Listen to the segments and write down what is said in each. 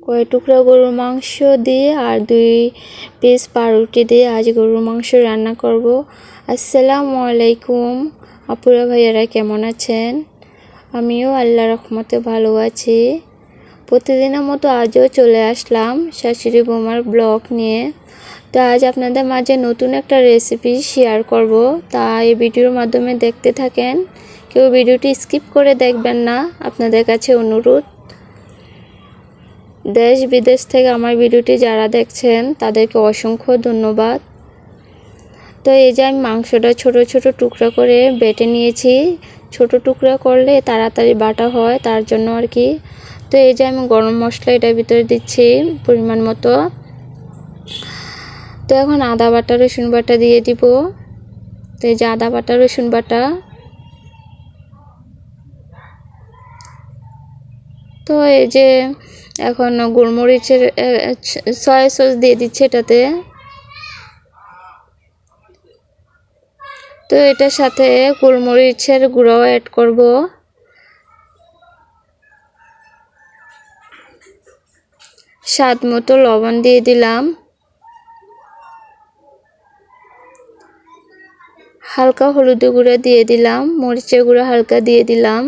কয়েক টুকরা গরুর মাংস দিয়ে আর 2 পিস পাউরুটি দিয়ে আজ গরুর মাংস রান্না করব। আসসালামু আলাইকুম আপুরা ভাইয়ারা, কেমন আছেন? আমিও আল্লাহর রহমতে ভালো আছি। প্রতিদিনের মতো আজও চলে আসলাম শাশুড়ি বৌমার ব্লগ নিয়ে। তো আজ আপনাদের মাঝে নতুন একটা রেসিপি শেয়ার করব, তা এই ভিডিওর মাধ্যমে দেখতে থাকেন। কেউ ভিডিওটি স্কিপ করে দেখবেন না, আপনাদের কাছে অনুরোধ। দেশ বিদেশ থেকে আমার ভিডিওটি যারা দেখছেন তাদেরকে অসংখ্য ধন্যবাদ। তো এই যে আমি মাংসটা ছোট ছোট টুকরা করে বেটে নিয়েছি। ছোট টুকরা করলে তাড়াতাড়ি বাটা হয়, তার জন্য আর কি। তো এই যে আমি গরম মশলা এটার ভিতরে দিচ্ছি পরিমাণ মতো। তো এখন আদা বাটা রসুন বাটা দিয়ে দিব। তো এই যে আদা বাটা রসুন বাটা। তো এই যে এখন গোলমরিচের সয়া সস দিয়ে দিচ্ছি এটাতে। তো এটার সাথে গোলমরিচের গুঁড়াও অ্যাড করব। স্বাদ মতো লবণ দিয়ে দিলাম। হালকা হলুদ গুঁড়া দিয়ে দিলাম, মরিচের গুঁড়া হালকা দিয়ে দিলাম।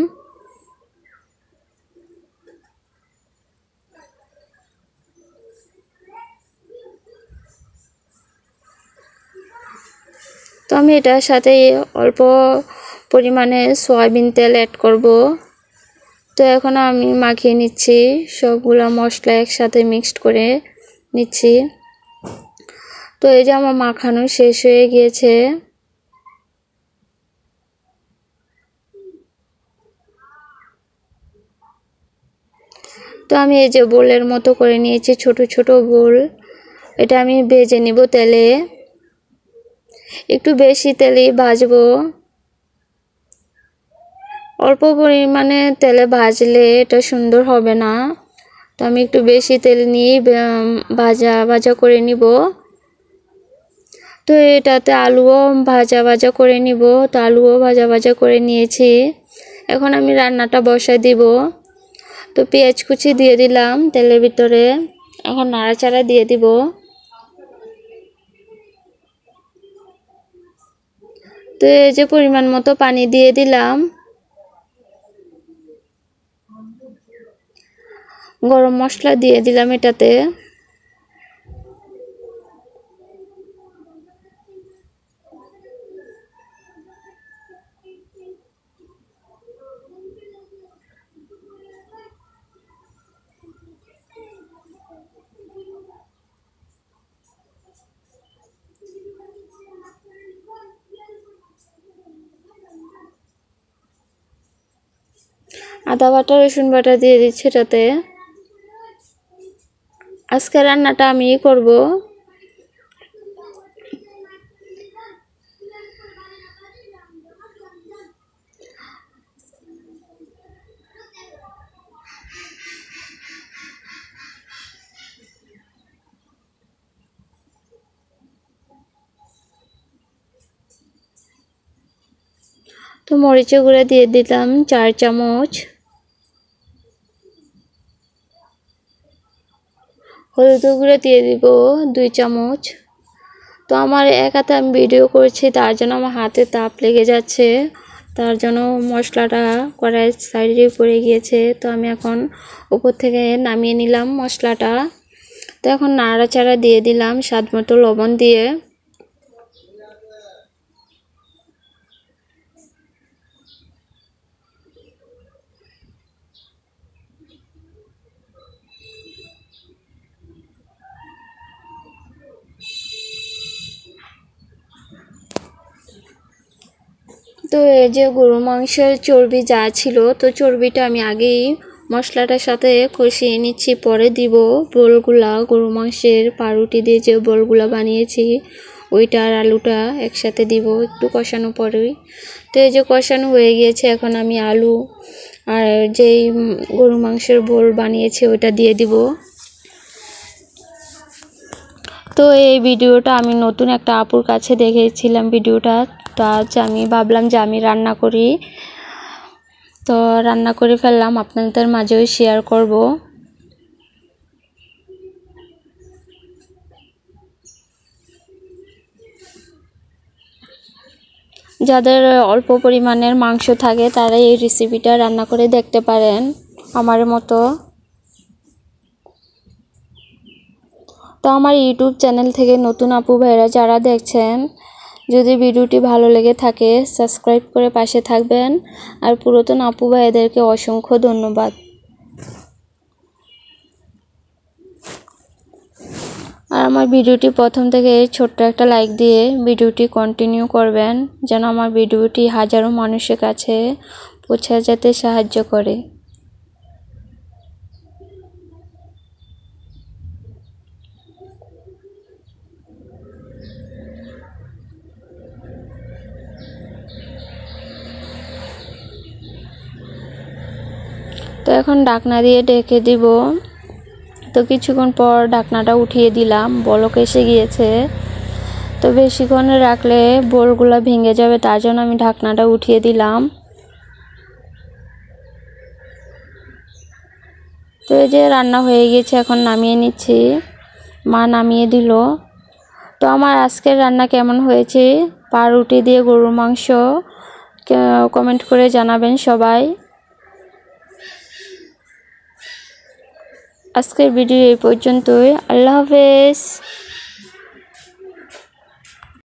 তো আমি এটার সাথে অল্প পরিমাণে সয়াবিন তেল অ্যাড করব। তো এখন আমি মাখিয়ে নিচ্ছি, সবগুলা মশলা একসাথে মিক্সড করে নিচ্ছি। তো এই যে আমার মাখানো শেষ হয়ে গিয়েছে। তো আমি এই যে বোলের মতো করে নিয়েছি, ছোট ছোট বোল। এটা আমি ভেজে নিব তেলে, একটু বেশি তেলেই ভাজবো। অল্প পরিমাণে তেলে ভাজলে এটা সুন্দর হবে না। তো আমি একটু বেশি তেল নিয়ে ভাজা ভাজা করে নিব। তো এটাতে আলুও ভাজা ভাজা করে নিব। তো আলুও ভাজা ভাজা করে নিয়েছি। এখন আমি রান্নাটা বসায় দিব। তো পেঁয়াজ কুচি দিয়ে দিলাম তেলের ভিতরে। এখন নাড়াচাড়া দিয়ে দিব। তো এই যে পরিমাণ মতো পানি দিয়ে দিলাম। গরম মশলা দিয়ে দিলাম এটাতে। আদা বাটা রসুন বাটা দিয়ে দিচ্ছি এটাতে। আজকে রান্নাটা আমিই করব। তো মরিচের গুঁড়া দিয়ে দিলাম 4 চামচ। হলুদ গুঁড়া দিয়ে দিব 2 চামচ। তো আমার এক হাতে আমি ভিডিও করছি, তার জন্য আমার হাতে তাপ লেগে যাচ্ছে, তার জন্য মশলাটা কড়াইয়ের সাইডে পড়ে গিয়েছে। তো আমি এখন উপর থেকে নামিয়ে নিলাম মশলাটা। তো এখন নাড়াচাড়া দিয়ে দিলাম স্বাদ মতো লবণ দিয়ে। তো এই যে গরু মাংসের চর্বি যা ছিল, তো চর্বিটা আমি আগেই মশলাটার সাথে কষিয়ে নিচ্ছি, পরে দিব বোলগুলা। গরু মাংসের পাউরুটি দিয়ে যে বোলগুলা বানিয়েছি ওইটা আর আলুটা একসাথে দিব একটু কষানো পরেই। তো এই যে কষানো হয়ে গিয়েছে, এখন আমি আলু আর যেই গরু মাংসের বোল বানিয়েছি ওইটা দিয়ে দিব। তো এই ভিডিওটা আমি নতুন একটা আপুর কাছে দেখেছিলাম ভিডিওটা। তো আজ আমি ভাবলাম যে আমি রান্না করি, তো রান্না করে ফেললাম, আপনাদের মাঝেও শেয়ার করব। যাদের অল্প পরিমাণের মাংস থাকে তারা এই রেসিপিটা রান্না করে দেখতে পারেন আমার মতো। তো আমার ইউটিউব চ্যানেল থেকে নতুন আপু ভাইরা যারা দেখছেন, যদি ভিডিওটি ভালো লেগে থাকে সাবস্ক্রাইব করে পাশে থাকবেন। আর পুরাতন আপু ভাইদেরকে অসংখ্য ধন্যবাদ। আর আমার ভিডিওটি প্রথম থেকে ছোট্ট একটা লাইক দিয়ে ভিডিওটি কন্টিনিউ করবেন, যেন আমার ভিডিওটি হাজারো মানুষের কাছে পৌঁছে যেতে সাহায্য করে। তো এখন ঢাকনা দিয়ে ঢেকে দিব। তো কিছুক্ষণ পর ঢাকনাটা উঠিয়ে দিলাম, বলক এসে গিয়েছে। তো বেশিক্ষণ রাখলে বোলগুলো ভেঙে যাবে, তার জন্য আমি ঢাকনাটা উঠিয়ে দিলাম। তো এই যে রান্না হয়ে গেছে, এখন নামিয়ে নিচ্ছি। মা নামিয়ে দিল। তো আমার আজকের রান্না কেমন হয়েছে, পাউরুটি দিয়ে গরুর মাংস, কমেন্ট করে জানাবেন সবাই। আজকের ভিডিও এই পর্যন্তই। আল্লাহ হাফেজ।